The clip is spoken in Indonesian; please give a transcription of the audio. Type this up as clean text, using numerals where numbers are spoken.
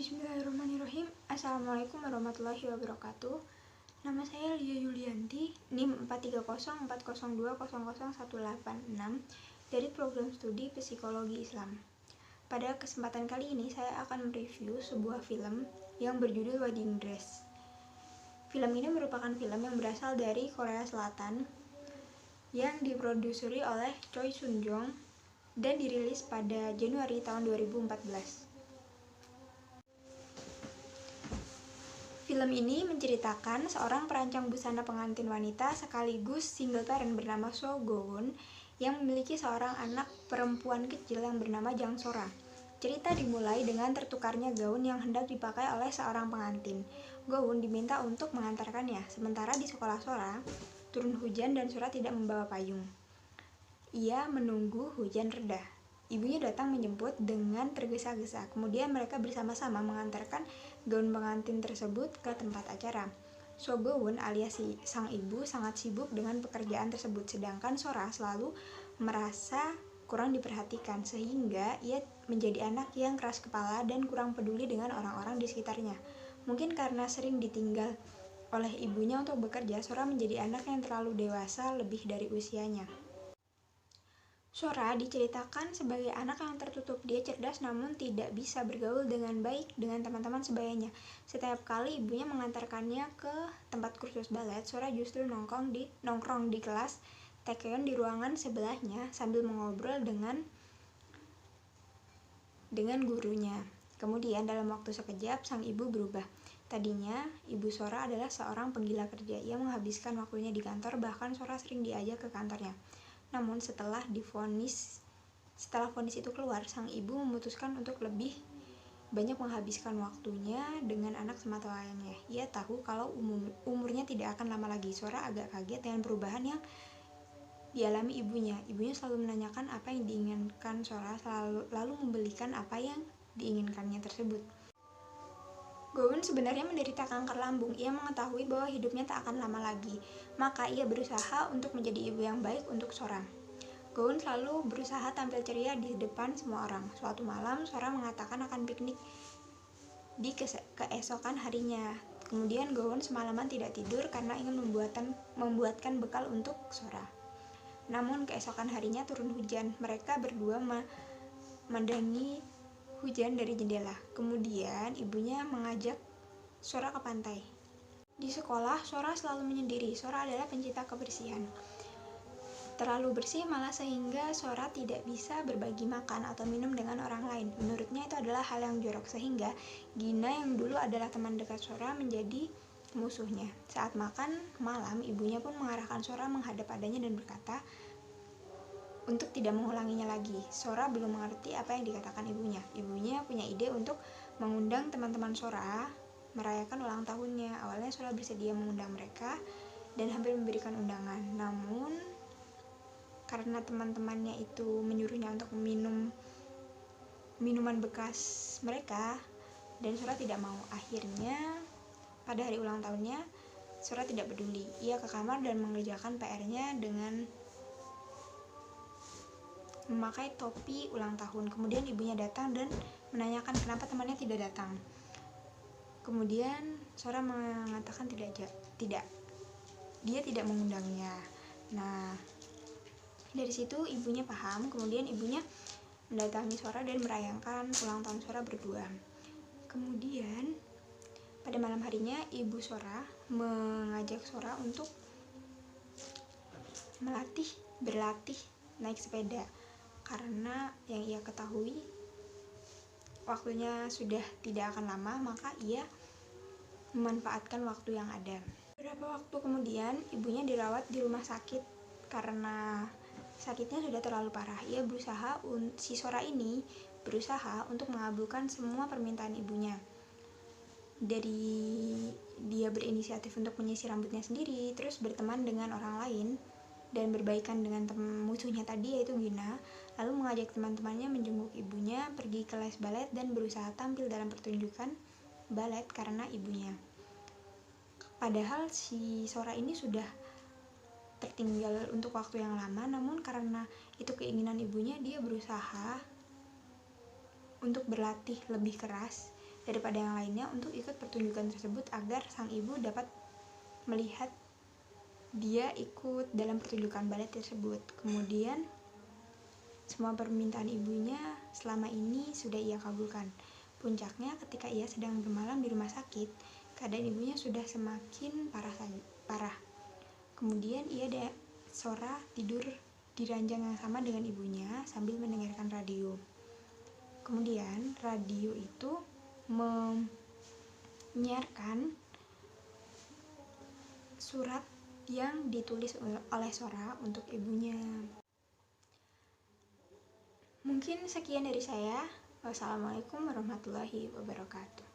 Bismillahirrahmanirrahim. Assalamualaikum warahmatullahi wabarakatuh. Nama saya Lia Yulianti, NIM 43040020018 dari program studi Psikologi Islam. Pada kesempatan kali ini saya akan mereview sebuah film yang berjudul Wedding Dress. Film ini merupakan film yang berasal dari Korea Selatan yang diproduseri oleh Choi Sun-jong dan dirilis pada Januari tahun 2014. Film ini menceritakan seorang perancang busana pengantin wanita sekaligus single parent bernama So Go-won yang memiliki seorang anak perempuan kecil yang bernama Jang Sora. Cerita dimulai dengan tertukarnya gaun yang hendak dipakai oleh seorang pengantin. Go-won diminta untuk mengantarkannya, sementara di sekolah Sora turun hujan dan Sora tidak membawa payung. Ia menunggu hujan reda. Ibunya datang menjemput dengan tergesa-gesa. Kemudian mereka bersama-sama mengantarkan gaun pengantin tersebut ke tempat acara. So Go-won alias sang ibu sangat sibuk dengan pekerjaan tersebut, sedangkan Sora selalu merasa kurang diperhatikan sehingga ia menjadi anak yang keras kepala dan kurang peduli dengan orang-orang di sekitarnya. Mungkin karena sering ditinggal oleh ibunya untuk bekerja, Sora menjadi anak yang terlalu dewasa lebih dari usianya. Sora diceritakan sebagai anak yang tertutup. Dia cerdas namun tidak bisa bergaul dengan baik dengan teman-teman sebayanya. Setiap kali ibunya mengantarkannya ke tempat kursus balet, Sora justru nongkrong di kelas Taekwondo di ruangan sebelahnya sambil mengobrol dengan gurunya. Kemudian dalam waktu sekejap sang ibu berubah. Tadinya ibu Sora adalah seorang penggila kerja. Ia menghabiskan waktunya di kantor, bahkan Sora sering diajak ke kantornya. Namun setelah vonis itu keluar, sang ibu memutuskan untuk lebih banyak menghabiskan waktunya dengan anak semata wayangnya. Ia tahu kalau umurnya tidak akan lama lagi. Sora agak kaget dengan perubahan yang dialami ibunya. Ibunya selalu menanyakan apa yang diinginkan Sora, lalu membelikan apa yang diinginkannya tersebut. Go-won sebenarnya menderita kanker lambung. Ia mengetahui bahwa hidupnya tak akan lama lagi, maka ia berusaha untuk menjadi ibu yang baik untuk Sora. Go-won selalu berusaha tampil ceria di depan semua orang. Suatu malam, Sora mengatakan akan piknik di keesokan harinya. Kemudian Go-won semalaman tidak tidur karena ingin membuatkan bekal untuk Sora. Namun keesokan harinya turun hujan. Mereka berdua memandangi hujan dari jendela. Kemudian ibunya mengajak Sora ke pantai. Di sekolah, Sora selalu menyendiri. Sora adalah pencinta kebersihan. Terlalu bersih malah sehingga Sora tidak bisa berbagi makan atau minum dengan orang lain. Menurutnya itu adalah hal yang jorok, sehingga Gina yang dulu adalah teman dekat Sora menjadi musuhnya. Saat makan malam, ibunya pun mengarahkan Sora menghadap adanya dan berkata untuk tidak mengulanginya lagi. Sora belum mengerti apa yang dikatakan ibunya. Ibunya punya ide untuk mengundang teman-teman Sora merayakan ulang tahunnya. Awalnya Sora bersedia mengundang mereka dan hampir memberikan undangan. Namun karena teman-temannya itu menyuruhnya untuk minum minuman bekas mereka dan Sora tidak mau. Akhirnya pada hari ulang tahunnya Sora tidak peduli. Ia ke kamar dan mengerjakan PR-nya dengan memakai topi ulang tahun. Kemudian ibunya datang dan menanyakan kenapa temannya tidak datang. Kemudian Sora mengatakan dia tidak mengundangnya. Nah, dari situ ibunya paham. Kemudian ibunya mendatangi Sora dan merayakan ulang tahun Sora berdua. Kemudian pada malam harinya ibu Sora mengajak Sora untuk berlatih naik sepeda. Karena yang ia ketahui waktunya sudah tidak akan lama, maka ia memanfaatkan waktu yang ada. Beberapa waktu kemudian ibunya dirawat di rumah sakit karena sakitnya sudah terlalu parah. Si Sora ini berusaha untuk mengabulkan semua permintaan ibunya. Dia berinisiatif untuk menyisir rambutnya sendiri, terus berteman dengan orang lain dan berbaikan dengan musuhnya tadi yaitu Gina, lalu mengajak teman-temannya menjenguk ibunya, pergi ke les balet dan berusaha tampil dalam pertunjukan balet karena ibunya. Padahal si Sora ini sudah tertinggal untuk waktu yang lama, namun karena itu keinginan ibunya, dia berusaha untuk berlatih lebih keras daripada yang lainnya untuk ikut pertunjukan tersebut agar sang ibu dapat melihat dia ikut dalam pertunjukan balet tersebut. Kemudian semua permintaan ibunya selama ini sudah ia kabulkan. Puncaknya ketika ia sedang bermalam di rumah sakit, keadaan ibunya sudah semakin parah. Kemudian Sora tidur di ranjang yang sama dengan ibunya sambil mendengarkan radio. Kemudian radio itu menyiarkan surat yang ditulis oleh Sora untuk ibunya. Mungkin sekian dari saya. Wassalamualaikum warahmatullahi wabarakatuh.